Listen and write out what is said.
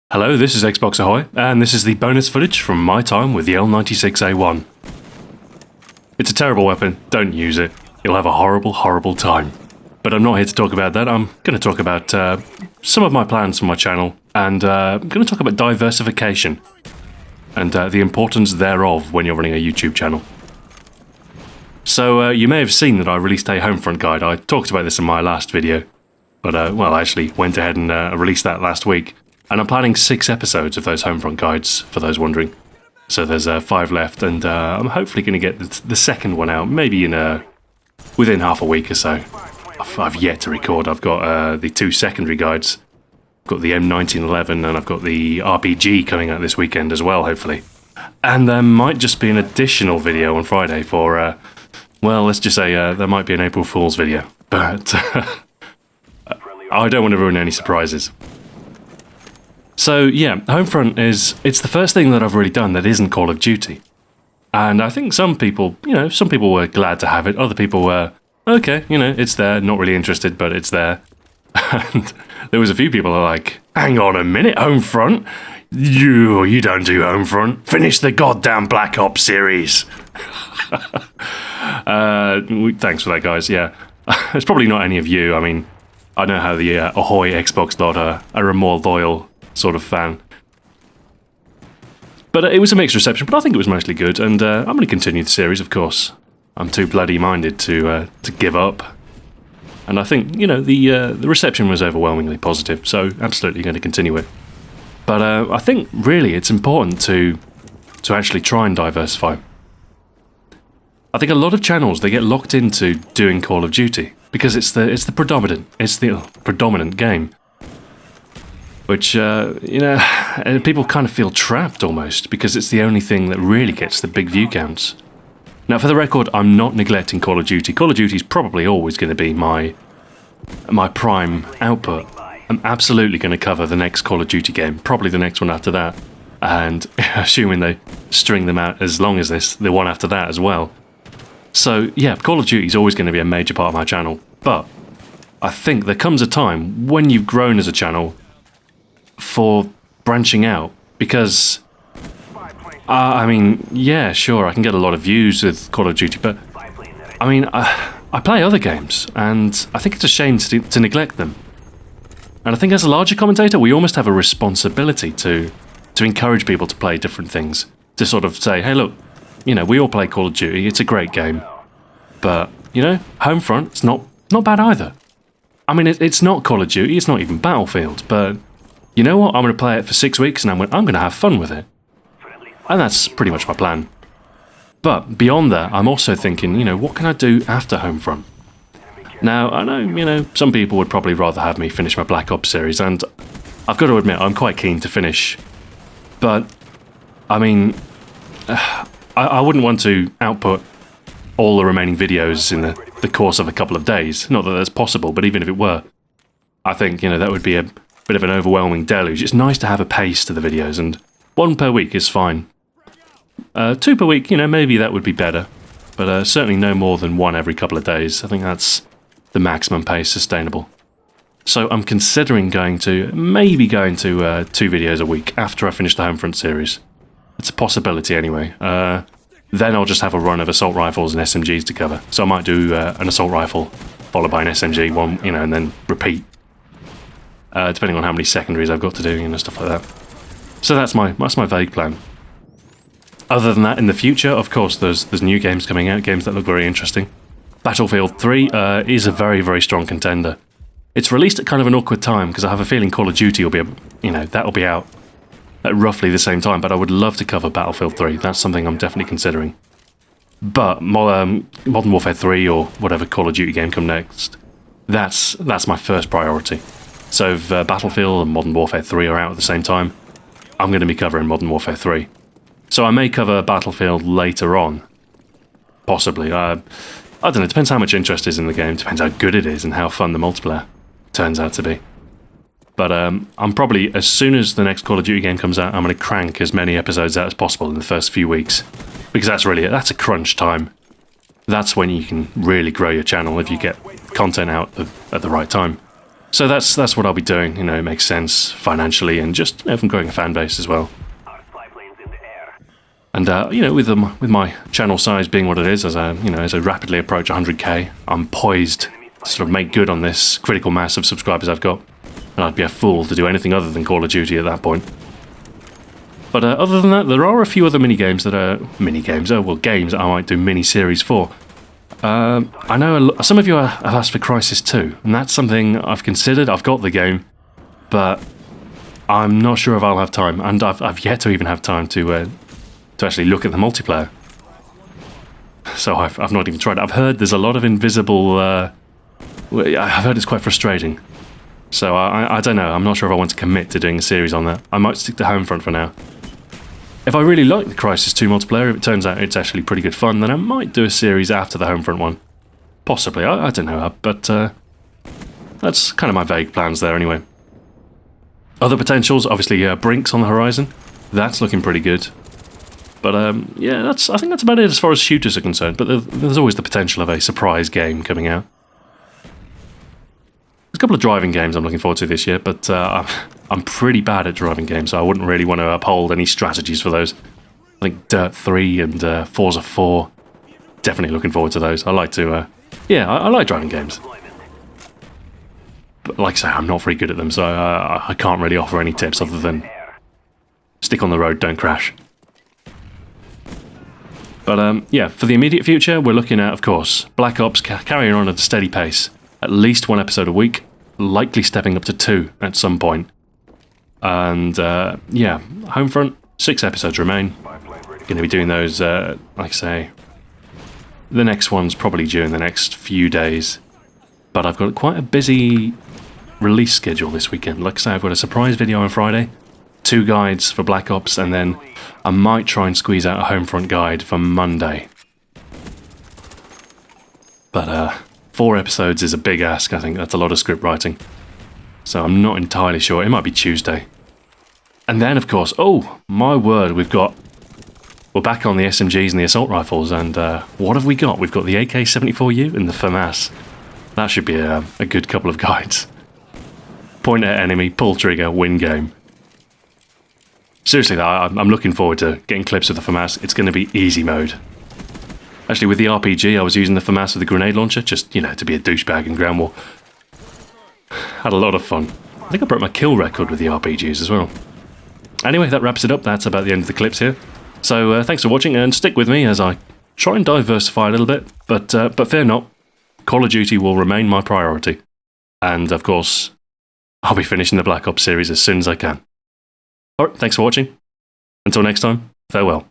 Hello, this is Xbox Ahoy, and this is the bonus footage from my time with the L96A1. It's a terrible weapon, don't use it. You'll have a horrible, horrible time. But I'm not here to talk about that, I'm going to talk about some of my plans for my channel, and I'm going to talk about diversification, and the importance thereof when you're running a YouTube channel. So you may have seen that I released a Homefront guide. I talked about this in my last video, but well, I actually went ahead and released that last week. And I'm planning 6 episodes of those Homefront guides, for those wondering. So there's 5 left, and I'm hopefully going to get the second one out, maybe in within half a week or so. I've yet to record. I've got the 2 secondary guides. I've got the M1911, and I've got the RPG coming out this weekend as well, hopefully. And there might just be an additional video on Friday for, well, let's just say there might be an April Fool's video. But I don't want to ruin any surprises. So yeah, Homefront it's the first thing that I've really done that isn't Call of Duty. And I think some people were glad to have it, other people were, okay, it's there, not really interested, but it's there. And there was a few people who were like, hang on a minute, Homefront? You don't do Homefront. Finish the goddamn Black Ops series. Thanks for that, guys, yeah. It's probably not any of you, I mean, I know how the Ahoy Xbox lot are a more loyal sort of fan. But it was a mixed reception, but I think it was mostly good, and I'm going to continue the series, of course. I'm too bloody minded to give up. And I think, the reception was overwhelmingly positive, so absolutely going to continue it. But I think, really, it's important to actually try and diversify. I think a lot of channels, they get locked into doing Call of Duty, because it's the predominant game. Which, people kind of feel trapped almost, because it's the only thing that really gets the big view counts. Now, for the record, I'm not neglecting Call of Duty. Call of Duty is probably always going to be my prime output. I'm absolutely going to cover the next Call of Duty game, probably the next one after that, and assuming they string them out as long as this, the one after that as well. So, yeah, Call of Duty is always going to be a major part of my channel, but I think there comes a time when you've grown as a channel for branching out, because I mean, yeah, sure, I can get a lot of views with Call of Duty, but I mean, I play other games, and I think it's a shame to neglect them. And I think as a larger commentator, we almost have a responsibility to encourage people to play different things, to sort of say, hey, look, we all play Call of Duty, it's a great game, but Homefront, it's not bad either. I mean, it's not Call of Duty, it's not even Battlefield, but you know what? I'm going to play it for 6 weeks and I'm going to have fun with it. And that's pretty much my plan. But beyond that, I'm also thinking, what can I do after Homefront? Now, I know, some people would probably rather have me finish my Black Ops series, and I've got to admit, I'm quite keen to finish. But, I mean, I wouldn't want to output all the remaining videos in the course of a couple of days. Not that that's possible, but even if it were, I think, that would be a bit of an overwhelming deluge. It's nice to have a pace to the videos, and 1 per week is fine. 2 per week, maybe that would be better, but certainly no more than 1 every couple of days. I think that's the maximum pace sustainable. So I'm considering maybe going to 2 videos a week after I finish the Homefront series. It's a possibility anyway. Then I'll just have a run of assault rifles and SMGs to cover. So I might do an assault rifle followed by an SMG one, and then repeat. Depending on how many secondaries I've got to do, stuff like that. So that's my vague plan. Other than that, in the future, of course, there's new games coming out, games that look very interesting. Battlefield 3 is a very, very strong contender. It's released at kind of an awkward time, because I have a feeling Call of Duty will be, that'll be out at roughly the same time, but I would love to cover Battlefield 3. That's something I'm definitely considering. But Modern Warfare 3 or whatever Call of Duty game come next, that's my first priority. So if Battlefield and Modern Warfare 3 are out at the same time, I'm going to be covering Modern Warfare 3. So I may cover Battlefield later on. Possibly. I don't know, it depends how much interest is in the game, depends how good it is and how fun the multiplayer turns out to be. But I'm probably, as soon as the next Call of Duty game comes out, I'm going to crank as many episodes out as possible in the first few weeks. Because that's a crunch time. That's when you can really grow your channel, if you get content out at the right time. So that's what I'll be doing. You know, it makes sense financially and just from growing a fan base as well. And you know, with my channel size being what it is, as I rapidly approach 100k, I'm poised to sort of make good on this critical mass of subscribers I've got. And I'd be a fool to do anything other than Call of Duty at that point. But other than that, there are a few other games that I might do mini-series for. I know some of you have asked for Crisis 2, and that's something I've considered. I've got the game, but I'm not sure if I'll have time, and I've yet to even have time to actually look at the multiplayer. So I've not even tried. I've heard there's a lot of invisible... I've heard it's quite frustrating. So I don't know. I'm not sure if I want to commit to doing a series on that. I might stick to Homefront for now. If I really like the Crisis 2 multiplayer, if it turns out it's actually pretty good fun, then I might do a series after the Homefront one. Possibly. I don't know. But that's kind of my vague plans there anyway. Other potentials, obviously Brink's on the horizon. That's looking pretty good. But yeah, I think that's about it as far as shooters are concerned. But there's always the potential of a surprise game coming out. There's a couple of driving games I'm looking forward to this year, but I'm pretty bad at driving games, so I wouldn't really want to uphold any strategies for those. I think Dirt 3 and Forza 4, definitely looking forward to those. I like to, I like driving games. But like I say, I'm not very good at them, so I can't really offer any tips other than stick on the road, don't crash. But yeah, for the immediate future, we're looking at, of course, Black Ops carrying on at a steady pace. At least one episode a week, likely stepping up to 2 at some point. And yeah, Homefront, 6 episodes remain. Going to be doing those, like I say, the next one's probably due in the next few days. But I've got quite a busy release schedule this weekend. Like I say, I've got a surprise video on Friday, 2 guides for Black Ops, and then I might try and squeeze out a Homefront guide for Monday. But 4 episodes is a big ask, I think. That's a lot of script writing. So I'm not entirely sure. It might be Tuesday. And then, of course, oh, my word, we're back on the SMGs and the assault rifles, and what have we got? We've got the AK-74U and the FAMAS. That should be a good couple of guides. Point at enemy, pull trigger, win game. Seriously, though, I'm looking forward to getting clips of the FAMAS. It's going to be easy mode. Actually, with the RPG, I was using the FAMAS with the grenade launcher, just, you know, to be a douchebag in ground war. Had a lot of fun. I think I broke my kill record with the RPGs as well. Anyway, that wraps it up. That's about the end of the clips here. So, thanks for watching, and stick with me as I try and diversify a little bit. But fear not, Call of Duty will remain my priority. And, of course, I'll be finishing the Black Ops series as soon as I can. Alright, thanks for watching. Until next time, farewell.